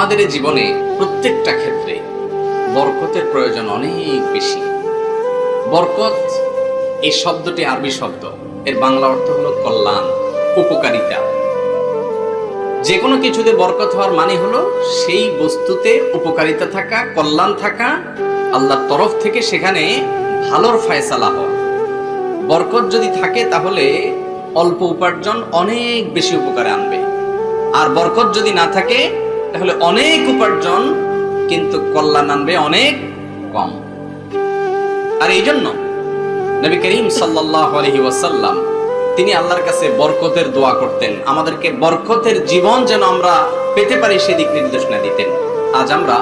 আমাদের এই জীবনে প্রত্যেকটা ক্ষেত্রে বরকতের প্রয়োজন অনেক বেশি। বরকত এই শব্দটি আরবি শব্দ, এর বাংলা অর্থ হলো কল্যাণ, উপকারিতা। যে কোনো কিছুতে বরকত হওয়ার মানে হলো সেই বস্তুতে উপকারিতা থাকা, কল্যাণ থাকা, আল্লাহর তরফ থেকে সেখানে ভালোর ফয়সালা হওয়া। বরকত যদি থাকে তাহলে অল্প উপার্জন অনেক বেশি উপকারে আনবে, আর বরকত যদি না থাকে তাহলে অনেক উপার্জন কিন্তু কল্যাণ আনবে অনেক কম। আর এই জন্য নবী করিম সাল্লাল্লাহু আলাইহি ওয়াসাল্লাম তিনি আল্লাহর কাছে বরকতের দোয়া করতেন, আমাদেরকে বরকতের জীবন যেন আমরা পেতে পারি সেদিক নির্দেশনা দিতেন। আজ আমরা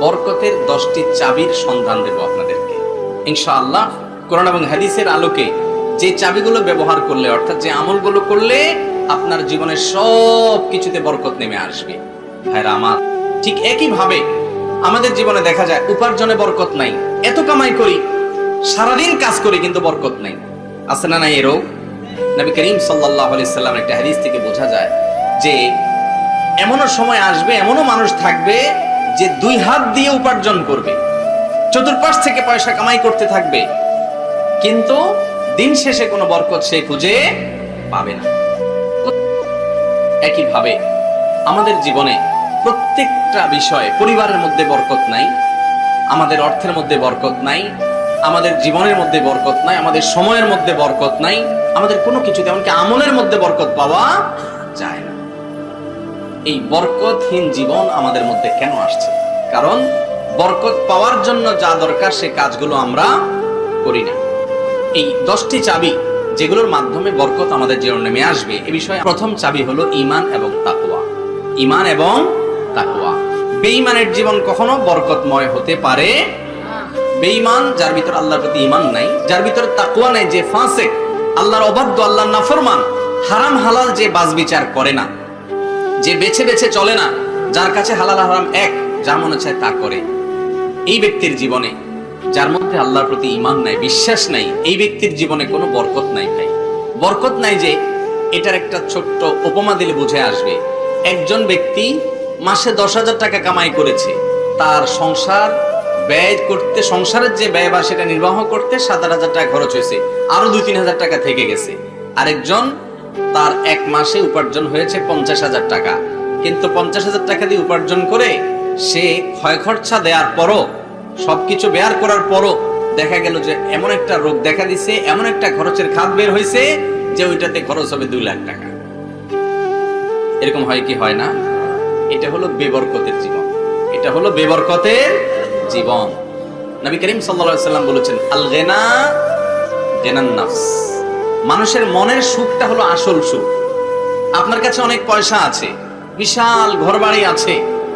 বরকতের 10টি চাবির সন্ধান দেব আপনাদেরকে ইনশাআল্লাহ। কোরআন এবং হাদিসের আলোকে যে চাবিগুলো ব্যবহার করলে, অর্থাৎ যে আমলগুলো করলে আপনার জীবনের সব কিছুতে বরকত নেমে আসবে। ভাইরা আমার, ঠিক একই ভাবে আমাদের জীবনে দেখা যায় উপার্জনে বরকত নাই। এত কামাই করি, সারাদিন কাজ করি, কিন্তু বরকত নাই। আছে না নাই এরকম? নবী করিম সাল্লাল্লাহু আলাইহি সাল্লাম একটা হাদিস থেকে বোঝা যায় যে এমনও সময় আসবে, এমনও মানুষ থাকবে যে 2 হাত দিয়ে উপার্জন করবে, চতুর্পাশ থেকে পয়সা কামাই করতে থাকবে, কিন্তু দিন শেষে কোনো বরকত সে খুঁজে পাবে না। একইভাবে আমাদের জীবনে প্রত্যেকটা বিষয়ে, পরিবারের মধ্যে বরকত নাই, আমাদের অর্থের মধ্যে বরকত নাই, আমাদের জীবনের মধ্যে বরকত নাই, আমাদের সময়ের মধ্যে বরকত নাই, আমাদের কোনো কিছুতে, এমনকি আমলের মধ্যে বরকত পাওয়া যায় না। এই বরকতহীন জীবন আমাদের মধ্যে কেন আসছে? কারণ বরকত পাওয়ার জন্য যা দরকার সে কাজগুলো আমরা করি না। এই 10টি চাবি যেগুলোর মাধ্যমে বরকত আমাদের জীবনে নেমে আসবে, এ বিষয়ে প্রথম চাবি হলো ঈমান এবং তাকওয়া। ঈমান এবং তাকওয়া। বেঈমানের জীবন কখনো বরকতময় হতে পারে না। বেঈমান, যার ভিতর আল্লাহর প্রতি ঈমান নাই, যার ভিতর তাকওয়া নাই, যে ফাসিক, আল্লাহর অবাধ্য, আল্লাহর নাফরমান, হারাম হালাল যে বাছবিচার করে না, যে বেছে বেছে চলে না, যার কাছে হালাল হারাম এক, যা মনে চায় তা করে, এই ব্যক্তির জীবনে, যার মধ্যে আল্লাহর প্রতি ঈমান নাই, বিশ্বাস নাই, এই ব্যক্তির জীবনে কোনো বরকত নাই। ভাই, বরকত নাই যে এটার একটা ছোট্ট উপমা দিলে বুঝে আসবে। একজন ব্যক্তি মাসে 10,000 টাকা কামাই করেছে, তার সংসার ব্যয় করতে, সংসারের যে ব্যয় বা সেটা নির্বাহ করতে 7,000 টাকা খরচ হয়েছে, আরো 2-3,000 টাকা থেকে গেছে। আরেকজন, তার এক মাসে উপার্জন হয়েছে 50,000 টাকা, কিন্তু 50,000 টাকা দিয়ে উপার্জন করে সে ক্ষয় খরচা দেওয়ার পরও, সবকিছু বেয়ার করার পরও দেখা গেল যে এমন একটা রোগ দেখা দিছে, এমন একটা খরচের খাত বের হয়েছে যে ওইটাতে খরচ হবে 2 লাখ টাকা। এরকম হয় কি হয় না? এটা হলো বেবরকতের জীবন, এটা হলো বেবরকতের জীবন। নবী করিম সাল্লাল্লাহু আলাইহি সাল্লাম বলেছেন, আল গিনা গিনান নাফস। মানুষের মনের সুখটা হলো আসল সুখ। আপনার কাছে অনেক পয়সা আছে, বিশাল ঘরবাড়ি আছে,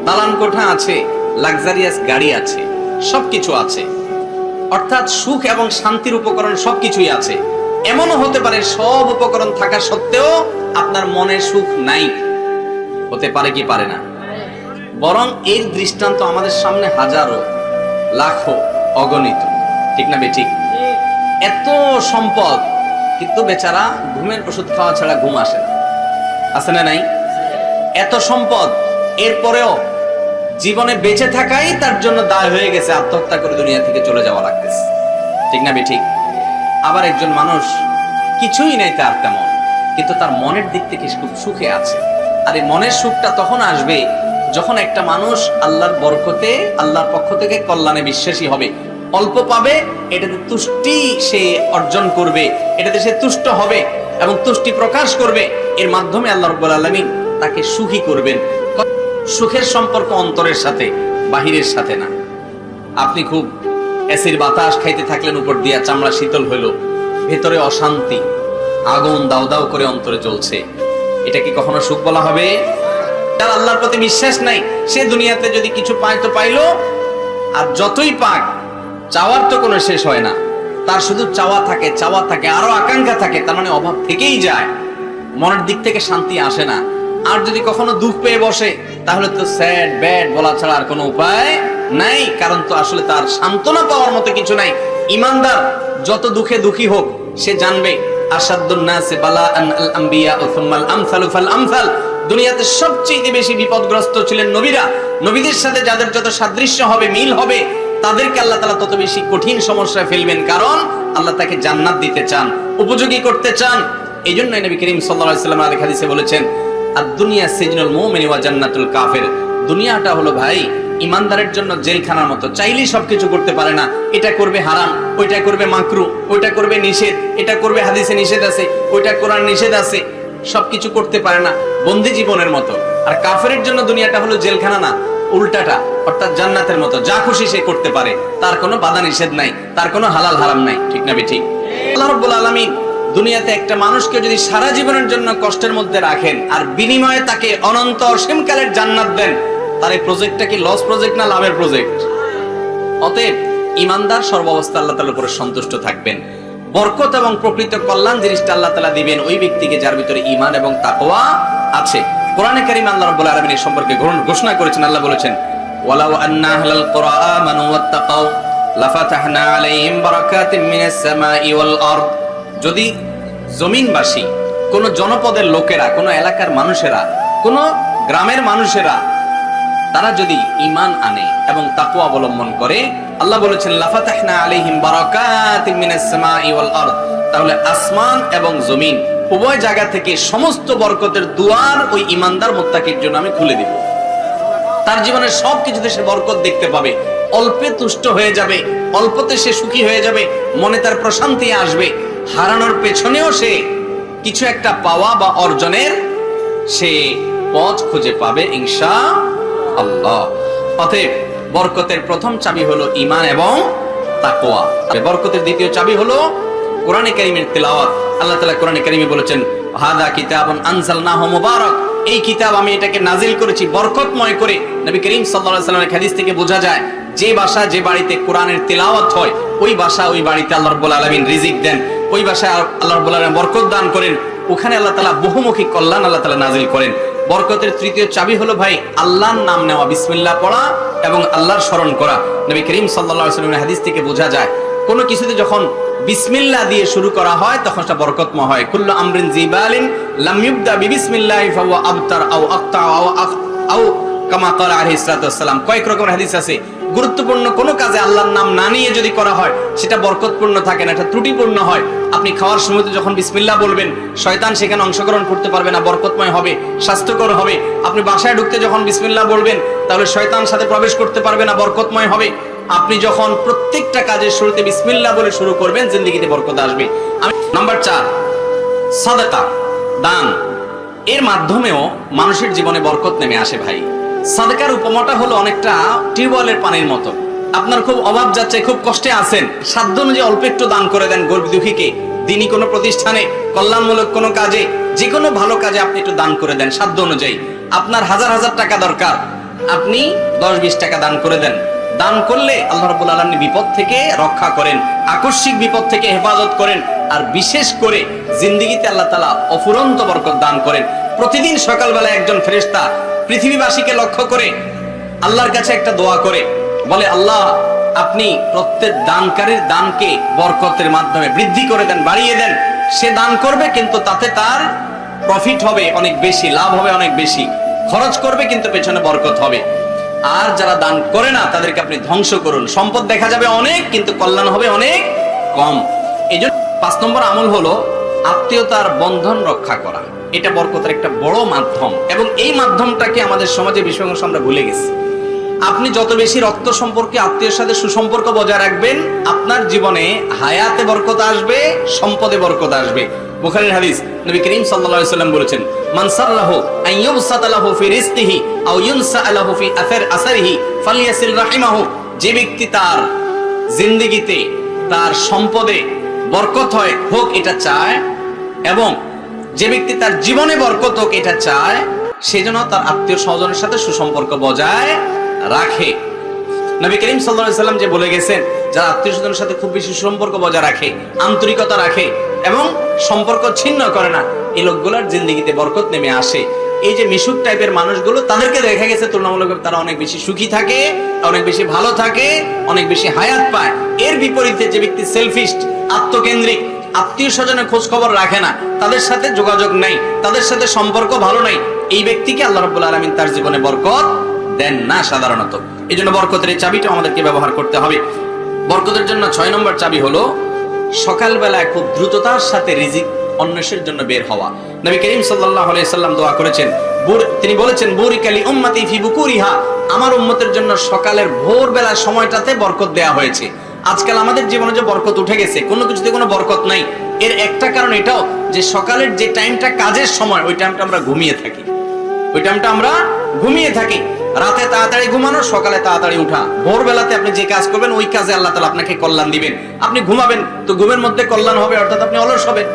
দালান কোঠা আছে, লাক্সারিয়াস গাড়ি আছে, সবকিছু আছে, অর্থাৎ সুখ এবং শান্তির উপকরণ সবকিছুই আছে। এমনও হতে পারে সব উপকরণ থাকা সত্ত্বেও আপনার মনে সুখ নাই। হতে পারে কি পারে না? বরং এর দৃষ্টান্ত আমাদের সামনে হাজারো, লাখো, অগণিত। ঠিক না বেঠিক? এত সম্পদ, কিন্তু বেচারা ঘুমের ওষুধ খাওয়া ছাড়া ঘুম আসে না। আছে না নাই? এত সম্পদ, এরপরেও জীবনে বেঁচে থাকাই তার জন্য দায় হয়ে গেছে, আত্মহত্যা করে দুনিয়া থেকে চলে যাওয়া লাগতেছে। ঠিক না বেঠিক? আবার একজন মানুষ কিছুই নেই তার তেমন, কিন্তু তার মনের দিক থেকে খুব সুখে আছে। আর এই মনের সুখটা তখন আসবে যখন একটা মানুষ আল্লাহর বরকতে, আল্লাহর পক্ষ থেকে কল্যাণে বিশ্বাসী হবে। অল্প পাবে, এটাতে তুষ্টি সে অর্জন করবে, এটাতে সে তুষ্ট হবে এবং তুষ্টি প্রকাশ করবে। এর মাধ্যমে আল্লাহ রাব্বুল আলামিন তাকে সুখী করবেন। সুখের সম্পর্ক অন্তরের সাথে, বাহিরের সাথে না। আপনি খুব এসির বাতাস খাইতে থাকলেন, উপর দিয়া চামড়া শীতল হইল, ভেতরে অশান্তি, আগুন দাউ দাউ করে অন্তরে জ্বলছে, এটা কি কখনো সুখ বলা হবে? তার আল্লাহর প্রতি বিশ্বাস নাই, সে দুনিয়াতে যদি কিছু পায় তো পাইলো, আর যতই পাক, চাওয়ার তো কোনো শেষ হয় না। তার শুধু চাওয়া থাকে, চাওয়া থাকে, আরো আকাঙ্ক্ষা থাকে, তার মানে অভাব থেকেই যায়, মনের দিক থেকে শান্তি আসে না। আর যদি কখনো দুঃখ পেয়ে বসে, তাহলে তো স্যাড ব্যাড বলা ছাড়া আর কোনো উপায় নাই, কারণ তো আসলে তার সান্ত্বনা পাওয়ার মতো কিছু নাই। ইমানদার যত দুঃখে দুঃখী হোক, সে জানবে আশাদ্দুন নাসি বালাআন আল আম্বিয়া সুম্মাল আমসালু ফাল আমসাল। দুনিয়াতে সবচেয়ে বেশি বিপদগ্রস্ত ছিলেন নবীরা। নবীদের সাথে যাদের যত সাদৃশ্য হবে, মিল হবে, তাদেরকে আল্লাহ তাআলা তত বেশি কঠিন সমস্যায় ফেলবেন, কারণ আল্লাহ তাকে জান্নাত দিতে চান, উপযোগী করতে চান। এই জন্যই নবী করিম সাল্লাল্লাহু আলাইহি ওয়াসাল্লাম আরেক হাদিসে বলেছেন, আদ-দুনিয়া সিজনুল মুমিনি ওয়া জান্নাতুল কাফির। দুনিয়াটা হলো ভাই ইমানদারের জন্য জেলখানার মতো, চাইলেই সবকিছু করতে পারে না। এটা করবে হারাম, ওইটা করবে মাকরু, ওইটা করবে নিষেধ, এটা করবে হাদিসে নিষেধ আছে, ওইটা কোরআন নিষেধ আছে, সবকিছু করতে পারে না, বন্দি জীবনের মতো। আর কাফেরের জন্য দুনিয়াটা হলো জেলখানা না, উল্টাটা, অর্থাৎ জান্নাতের মতো, যা খুশি সে করতে পারে, তার কোনো বাধা নিষেধ নাই, তার কোনো হালাল হারাম নাই। ঠিক না ঠিক? আল্লাহ রাব্বুল আলামিন দুনিয়াতে একটা মানুষকে যদি সারা জীবনের জন্য কষ্টের মধ্যে রাখেন আর বিনিময়ে তাকে অনন্ত অসীমকালের জান্নাত দেন, তার এই প্রজেক্টটা কি লস প্রজেক্ট না লাভের প্রজেক্ট? অতএব ইমানদার সর্বাবস্থা আল্লাহ তাআলার উপরে সন্তুষ্ট থাকবেন। বরকত এবং প্রকৃত কল্যাণ জিনিসটা আল্লাহ তাআলা দিবেন ওই ব্যক্তিকে যার ভিতরে ঈমান এবং তাকওয়া আছে। কোরআনে কারীমে আল্লাহ রাব্বুল আলামিন এই সম্পর্কে ঘোষণা করেছেন। আল্লাহ বলেছেন, ওয়ালাউ আন্না আহলাল কুরআ আমানু ওয়াত্তাকাউ লাফাতাহনা আলাইহিম বারাকাতিম মিনাস সামাই ওয়াল আরদ। যদি জমিনবাসী, কোন জনপদের লোকেরা, কোন এলাকার মানুষেরা, কোন গ্রামের মানুষেরা, তারা যদি ঈমান আনে এবং তাকওয়া অবলম্বন করে, আল্লাহ বলেছেন লাফাতাহনা আলাইহিম বারাকাতিম মিনাস সামাই ওয়াল আরদ, তাহলে আসমান এবং জমিন উভয় জায়গা থেকে সমস্ত বরকতের দুয়ার ওই ঈমানদার মুত্তাকির জন্য আমি খুলে দিব। তার জীবনের সবকিছুতে সে বরকত দেখতে পাবে, অল্পে তুষ্ট হয়ে যাবে, অল্পতে সে সুখী হয়ে যাবে, মনে তার প্রশান্তি আসবে, হারানোর পেছনেও সে কিছু একটা পাওয়া বা অর্জনের সে পথ খুঁজে পাবে ইনশাআল্লাহ। অতএব বরকতের প্রথম চাবি হলো ঈমান এবং তাকওয়া। বরকতের দ্বিতীয় চাবি হলো কোরআনে কারীমের তিলাওয়াত। আল্লাহ তাআলা কোরআনে কারীমে বলেছেন, হাদা কিতাবুন আনজালনাহু মুবারাক, এই কিতাব আমি এটাকে নাজিল করেছি বরকতময় করে। নবী করিম সাল্লাল্লাহু আলাইহি ওয়াসাল্লামের হাদিস থেকে বোঝা যায়, যে বাসা যে বাড়িতে কোরআনের তিলাওয়াত হয়, ওই বাসা ওই বাড়িতে আল্লাহ রাব্বুল আলামিন রিজিক দেন, ওই বাসায় আল্লাহ রাব্বুল আলামিন বরকত দান করেন, ওখানে আল্লাহ তাআলা বহুমুখী কল্যাণ আল্লাহ তাআলা নাজিল করেন। বরকতের তৃতীয় চাবি হলো ভাই আল্লাহর নাম নেওয়া, বিসমিল্লাহ পড়া এবং আল্লাহর স্মরণ করা। নবী করিম সাল্লাল্লাহু আলাইহি ওয়াসাল্লামের হাদিস থেকে বোঝা যায়, কোনো কিছুতে যখন বিসমিল্লাহ দিয়ে শুরু করা হয় তখন সেটা বরকতময় হয়। কুল্লু আমরিন জিবালিন লাম ইবদা বিবিসমিল্লাহি ফাহুয়া আবতার আও আকতা আও কামা ক্বালা আলাইহিস সালাতু ওয়াসসালাম। কয়েক রকমের হাদিস আছে, গুরুত্বপূর্ণ কোনো কাজে আল্লাহর নাম না নিয়ে যদি করা হয় সেটা বরকতপূর্ণ থাকে না, এটা ত্রুটিপূর্ণ হয়। আপনি খাওয়ার সময় যখন বিসমিল্লাহ বলবেন, শয়তান সেখানে অংশগ্রহণ করতে পারবে না, বরকতময় হবে, স্বাস্থ্যকর হবে। আপনি বাসায় ঢুকতে যখন বিসমিল্লাহ বলবেন, তাহলে শয়তান সাথে প্রবেশ করতে পারবে না, বরকতময় হবে। আপনি যখন প্রত্যেকটা কাজের শুরুতে বিসমিল্লাহ বলে শুরু করবেন, জিন্দেগিতে বরকত আসবে। নাম্বার 4, সাদাকা, দান। এর মাধ্যমেও মানুষের জীবনে বরকত নেমে আসে ভাই। সাদাকার উপমাটা হলো অনেকটা টিউবওয়েলের পানির মতো। আপনার খুব অভাব যাচ্ছে, খুব কষ্টে আছেন, সাধ্য অনুযায়ী অল্প একটু দান করে দেন গরিব দুঃখীকে। দিনই কোনো প্রতিষ্ঠানে, কল্যাণমূলক কোনো কাজে, যে কোনো ভালো কাজে আপনি একটু দান করে দেন সাধ্য অনুযায়ী। আপনার হাজার হাজার টাকা দরকার, আপনি 10-20 টাকা দান করে দেন। দান করলে আল্লাহ রাব্বুল আলামিন বিপদ থেকে রক্ষা করেন, আকস্মিক বিপদ থেকে হেফাজত করেন, আর বিশেষ করে জিন্দেগিতে আল্লাহ তাআলা অফুরন্ত বরকত দান করেন। প্রতিদিন সকালবেলা একজন ফেরেশতা পৃথিবীবাসীকে লক্ষ্য করে আল্লাহর কাছে একটা দোয়া করে, বলে, আল্লাহ আপনি প্রত্যেক দানকারীর দানকে বরকতের মাধ্যমে বৃদ্ধি করে দেন, বাড়িয়ে দেন। সে দান করবে কিন্তু তাতে তার প্রফিট হবে অনেক বেশি, লাভ হবে অনেক বেশি, খরচ করবে কিন্তু পেছনে বরকত হবে। আর যারা দান করে না তাদেরকে আপনি ধ্বংস করুন, সম্পদ দেখা যাবে অনেক কিন্তু কল্যাণ হবে অনেক কম। এই জন্য 5 নম্বর আমল হলো আত্মীয়তার বন্ধন রক্ষা করা। এটা বরকতের একটা বড় মাধ্যম, এবং এই মাধ্যমটাকে আমাদের সমাজে বিশেষ আমরা ভুলে গেছি। আপনি যত বেশি রক্ত সম্পর্কে আত্মীয়ের সাথে সুসম্পর্ক বজায় রাখবেন, আপনার জীবনে হায়াতে বরকত আসবে, সম্পদে বরকত আসবে। বুখারীর হাদিস, নবী করিম সাল্লাল্লাহু আলাইহি ওয়াসাল্লাম বলেছেন, মান সাররাহু আন ইউবসাতা লাহু ফি রিজকিহি আও ইউনসা লাহু ফি আসরিহি ফালইয়াসিল রাহিমাহু। যে ব্যক্তি তার জিন্দেগিতে, তার সম্পদে বরকত হোক এটা চায়, এবং যে ব্যক্তি তার জীবনে বরকত হোক এটা চায়, সেজন্য তার আত্মীয় স্বজনের সাথে সুসম্পর্ক বজায় রাখে। নবী করিম সাল্লাল্লাহু আলাইহি ওয়াসাল্লাম যে বলে গেছেন, যারা আত্মীয় স্বজনের সাথে খুব বেশি সম্পর্ক বজায় রাখে, আন্তরিকতা রাখে এবং সম্পর্ক ছিন্ন করে না, এই লোকগুলোর জিন্দেগিতে বরকত নেমে আসে। এই যে মিশুক টাইপের মানুষগুলো, তাদেরকে দেখা গেছে তুলনামূলকভাবে তারা অনেক বেশি সুখী থাকে, অনেক বেশি ভালো থাকে, অনেক বেশি হায়াত পায়। এর বিপরীতে যে ব্যক্তি সেলফিশ, আত্মকেন্দ্রিক, আত্মীয় স্বজনের খোঁজ খবর রাখে না, তাদের সাথে যোগাযোগ নাই, তাদের সাথে সম্পর্ক ভালো নাই, এই ব্যক্তিকে আল্লাহ রাব্বুল আলামিন তার জীবনে বরকত দেন না সাধারণত। এই জন্য বরকতের এই চাবিটা আমাদেরকে ব্যবহার করতে হবে। বরকতের জন্য 6 নম্বর চাবি হলো সকালবেলায় খুব দ্রুততার সাথে রিজিক অন্বেষণের জন্য বের হওয়া। নবী করিম সাল্লাল্লাহু আলাইহি সাল্লাম দোয়া করেছেন, তিনি বলেছেন বুরিকালি উম্মতি ফি বুকুরিহা, আমার উম্মতের জন্য সকালের ভোরবেলা সময়টাতে বরকত দেয়া হয়েছে। আজকাল আমাদের জীবনে যে বরকত উঠে গেছে, কোনো কিছুতে কোনো বরকত নাই, এর একটা কারণ এটাও যে সকালের যে টাইমটা কাজের সময়, ওই টাইমটা আমরা ঘুমিয়ে থাকি। রাতে তাড়াতাড়ি ঘুমানো, সকালে তাড়াতাড়ি উঠা। ভোরবেলাতে আপনি যে কাজ করবেন ওই কাজে আল্লাহ তাআলা আপনাকে কল্যাণ দিবেন। আপনি ঘুমাবেন তো ঘুমের মধ্যে কল্যাণ হবে, অর্থাৎ আপনি অলস হবেন,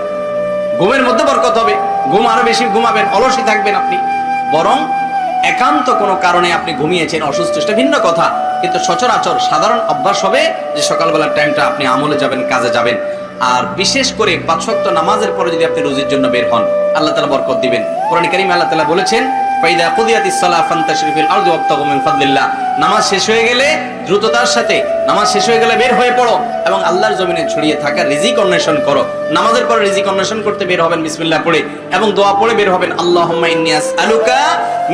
ঘুমের মধ্যে বরকত হবে। ঘুম আরো বেশি ঘুমাবেন, অলসই থাকবেন আপনি। বরং একান্ত কোনো কারণে আপনি ঘুমিয়েছেন, অসুস্থ, সেটা ভিন্ন কথা, কিন্তু সচরাচর সাধারণ অভ্যাস হবে যে সকালবেলার টাইমটা আপনি আমলে যাবেন, কাজে যাবেন। আর বিশেষ করে 5 ওয়াক্ত নামাজের পরে যদি আপনি রুজির জন্য বের হন, আল্লাহ তাআলা বরকত দিবেন। কোরআন কারীমে আল্লাহ তাআলা বলেছেন, ফাইদা কুদিয়াতিস সালাহ ফান্তাশিরু ফিল আরদি ওয়াবতাগু মিন ফাদলিল্লাহ, নামাজ শেষ হয়ে গেলে দ্রুততার সাথে, নামাজ শেষ হয়ে গেলে বের হয়ে পড়ো এবং আল্লাহর জমিনে ছড়িয়ে থাকা রিজিক অন্বেষণ করো। নামাজের পরে রিজিক অন্বেষণ করতে বের হবেন বিসমিল্লাহ পড়ে এবং দোয়া পড়ে বের হবেন, আল্লাহুম্মা ইন্নী আসআলুকা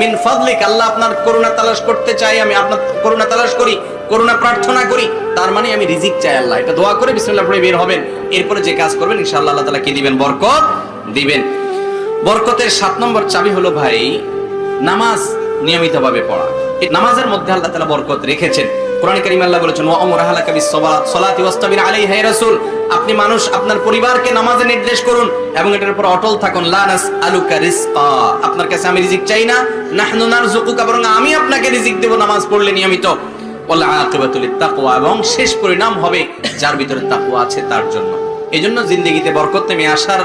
মিন ফাদলিক, আল্লাহ আপনার করুণা তালাশ করতে চাই, আমি আপনার করুণা তালাশ করি, করুণা প্রার্থনা করি, তার মানে আমি রিজিক চাই আল্লাহ। এটা দোয়া করে বিসমিল্লাহ পড়ে বের হবেন। এরপরে যে কাজ করবেন ইনশাআল্লাহ আল্লাহ তাআলা কি দিবেন? বরকত দিবেন। বরকতের 7 নম্বর চাবি হলো ভাই নামাজ নিয়মিতভাবে পড়া। এই নামাজের মধ্যে আল্লাহ তাআলা বরকত রেখেছেন। কোরআন কারীমে আল্লাহ বলেছেন, ওয়া আমুর আহলাকা বিস-সালাতি ওয়াসতাবির আলাইহা, হে রাসূল আপনি মানুষ আপনার পরিবারকে নামাজে নির্দেশ করুন এবং এটার উপর অটল থাকুন। লা নাসআলুকা রিজকা, আপনার কাছে আমি রিজিক চাই না, নাহনু নারযুকুকা, বরং আমি আপনাকে রিজিক দেব নামাজ পড়লে নিয়মিত। ওয়াল আকিবাতু লিত-তাকওয়া, এবং শেষ পরিণাম হবে যার ভিতরে তাকওয়া আছে তার জন্য। এইজন্য জিন্দেগিতে বরকত নেমে আসার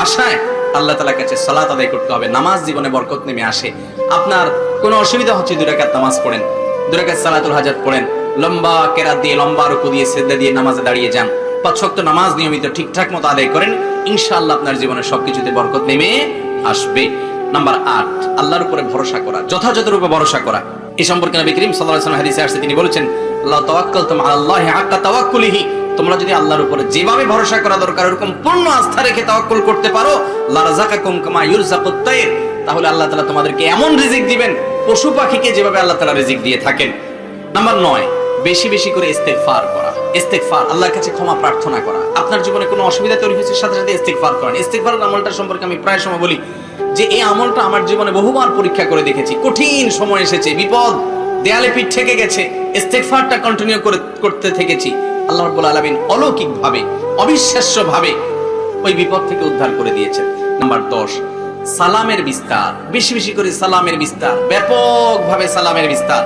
আশায় আল্লাহ তাআলার কাছে সালাত আদায় করতে হবে। নামাজ জীবনে বরকত নেমে আসে। আপনার কোনো অসুবিধা হচ্ছে, 2 রাকাত নামাজ পড়েন, 2 রাকাত সালাতুল হাজাত পড়েন, লম্বা কেরাত দিয়ে, লম্বা রুকু দিয়ে, সিজদা দিয়ে নামাজে দাঁড়িয়ে যান। 5 ওয়াক্ত নামাজ নিয়মিত ঠিকঠাক মতো আদায় করেন, ইনশাআল্লাহ আপনার জীবনে সবকিছুতে বরকত নেমে আসবে। নাম্বার 8, আল্লাহর উপরে ভরসা করা, যথাযথ রূপে ভরসা করা। এই সম্পর্কে নবী করিম সাল্লাল্লাহু আলাইহি ওয়াসাল্লাম হাদিসে আসছে, তিনি বলেছেন, লা তাওয়াক্কালতুম আলাল্লাহি হাক্কা তাওয়াক্কুলিহি, তোমরা যদি আল্লাহর উপরে যেভাবে ভরসা করা দরকার এরকম পূর্ণ আস্থা রেখে তাওয়াক্কুল করতে পারো, লা রাযাকাকুম কামা ইউরযাকুত তায়র, তাহলে আল্লাহ তাআলা তোমাদেরকে এমন রিজিক দিবেন পশু পাখিকে যেভাবে আল্লাহ তাআলা রিজিক দিয়ে থাকেন। নাম্বার 9, বেশি বেশি করে ইস্তেগফার করা। ইস্তেগফার, আল্লাহর কাছে ক্ষমা প্রার্থনা করা। আপনার জীবনে কোনো অসুবিধা তৈরি হয়েছে, সাথে সাথে ইস্তেগফার করেন। ইস্তেগফারের আমলটার সম্পর্কে আমি প্রায় সময় বলি যে এই আমলটা আমার জীবনে বহুবার পরীক্ষা করে দেখেছি। কঠিন সময় এসেছে, বিপদ দেয়ালে পিঠ ঠেকে গেছে, ইস্তেগফারটা কন্টিনিউ করতে থেকেছি, আল্লাহ রাব্বুল আলামিন অলৌকিক ভাবে, অবিশ্বাস্য ভাবে ওই বিপদ থেকে উদ্ধার করে দিয়েছেন। নাম্বার 10, সালামের বিস্তার, বেশি বেশি করে সালামের বিস্তার, ব্যাপকভাবে সালামের বিস্তার।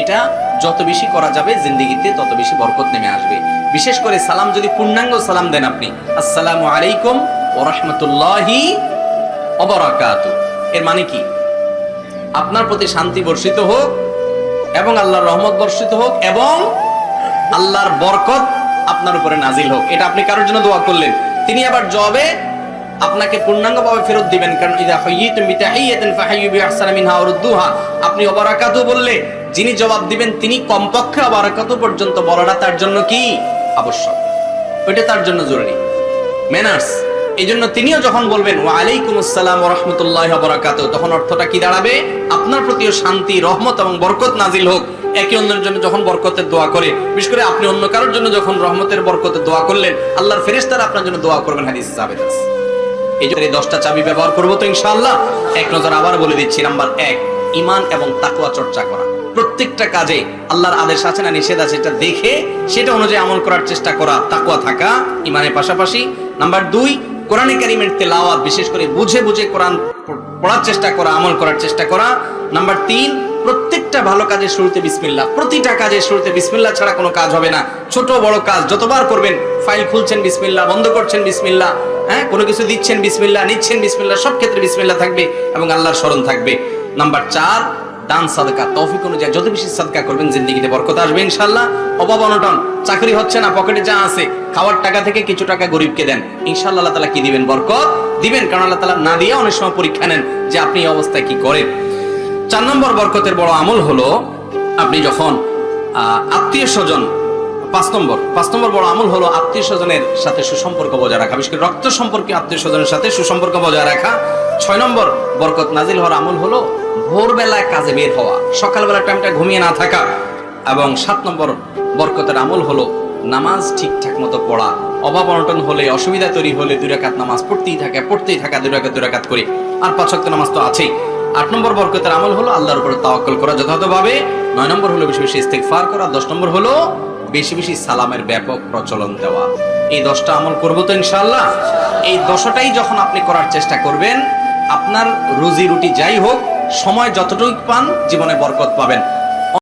এটা যত বেশি করা যাবে জিন্দেগিতে তত বেশি বরকত নেমে আসবে। বিশেষ করে সালাম যদি পূর্ণাঙ্গ সালাম দেন আপনি, আসসালামু আলাইকুম ওয়া রাহমাতুল্লাহি ওয়া বারাকাতুহু, এর মানে কি? আপনার প্রতি শান্তি বর্ষিত হোক এবং আল্লাহর রহমত বর্ষিত হোক এবং আল্লাহর বরকত আপনার উপরে নাজিল হোক। এটা আপনি কারোর জন্য দোয়া করলেন, তিনি আবার জবাবে আপনাকে পূর্ণাঙ্গভাবে ফেরত দিবেন। কারণ ইযা হাইয়িতুম বিতাহিয়াতিন ফাহাইয়ু বিআহসানা মিনহা ওয়া রুদ্দুহা, আপনি ওয়া বারাকাতুহু বললে যিনি জবাব দিবেন তিনি কমপক্ষে ওয়া বারাকাতুহু পর্যন্ত বলাটা তার জন্য কি আবশ্যক, ওইটা তার জন্য জরুরি, ম্যানার্স। এইজন্য তিনিও যখন বলবেন ওয়া আলাইকুমুস সালাম ওয়া রাহমাতুল্লাহি ওয়া বারাকাতুহু, তখন অর্থটা কি দাঁড়াবে? আপনার প্রতিও শান্তি, রহমত এবং বরকত নাজিল হোক। একে অন্যের জন্য যখন বরকতের দোয়া করে, বিশেষ করে আপনি অন্য কারোর জন্য যখন রহমতের বরকতের দোয়া করলেন, আল্লাহর ফেরেশতারা আপনার জন্য দোয়া করবেন, হাদিসে সাবিত আছে। এই জন্য এই 10টা চাবি ব্যবহার করবো তো ইনশাআল্লাহ। এক নজর আবার বলে দিচ্ছি। নাম্বার 1, ঈমান এবং তাকওয়া চর্চা করা। প্রত্যেকটা কাজে আল্লাহর আদেশ আছে না নিষেধ আছে, এটা দেখে সেটা অনুযায়ী আমল করার চেষ্টা করা, তাকওয়া থাকা ঈমানের পাশাপাশি। নাম্বার 2, কোরআনে কারীমের তেলাওয়াত, বিশেষ করে বুঝে বুঝে কোরআন পড়ার চেষ্টা করা, আমল করার চেষ্টা করা। নাম্বার 3, প্রত্যেকটা ভালো কাজের শুরুতে বিসমিল্লাহ। প্রতিটা কাজের শুরুতে বিসমিল্লাহ ছাড়া কোনো কাজ হবে না। ছোট বড় কাজ যতবার করবেন, ফাইল খুলছেন বিসমিল্লাহ, বন্ধ করছেন বিসমিল্লাহ, কোনো কিছু দিচ্ছেন বিসমিল্লাহ, নিচ্ছেন বিসমিল্লাহ, সব ক্ষেত্রে বিসমিল্লাহ থাকবে এবং আল্লাহর স্মরণ থাকবে। নাম্বার 4, দান সাদকা, তৌফিক অনুযায়ী যত বেশি সাদকা করবেন জিন্দেগিতে বরকত আসবে ইনশাআল্লাহ। অভাব অনটন, চাকরি হচ্ছে না, পকেটে যা আছে খাওয়ার টাকা থেকে কিছু টাকা গরিবকে দেন, ইনশাআল্লাহ আল্লাহ তাআলা কি দিবেন? বরকত দিবেন। কারণ আল্লাহ তাআলা না দিয়ে অনেক সময় পরীক্ষা নেন যে আপনি এই অবস্থায় কি করেন। 4 নম্বর বরকতের বড় আমল হলো আপনি যখন আত্মীয় স্বজন পাঁচ নম্বর বড় আমল হলো আত্মীয় স্বজনের সাথে সুসম্পর্ক বজায় রাখা, বিশেষ করে রক্ত সম্পর্কে আত্মীয় স্বজনের সাথে সুসম্পর্ক বজায় রাখা। 6 নম্বর বরকত নাজিল হওয়ার আমল হলো ভোরবেলায় কাজে বের হওয়া, সকালবেলা টাইমটা ঘুমিয়ে না থাকা। এবং 7 নম্বর বরকতের আমল হলো নামাজ ঠিকঠাক মতো পড়া। অভাব অনটন হলে, অসুবিধা তৈরি হলে 2 রাকাত নামাজ পড়তেই থাকা 2 রাকাত করে, আর 5 ওয়াক্ত নামাজ তো আছেই। 8 নম্বর বরকতের আমল হলো আল্লাহর উপরে তাওয়াক্কুল করা যথাযথভাবে। 9 নম্বর হলো বেশি বেশি ইস্তেগফার করা। 10 নম্বর হলো বেশি বেশি সালামের ব্যাপক প্রচলন দেওয়া। এই 10টা আমল করবো তো ইনশাআল্লাহ। এই 10টাই যখন আপনি করার চেষ্টা করবেন, আপনার রুজি রুটি যাই হোক, সময় যতটুকু পান জীবনে বরকত পাবেন।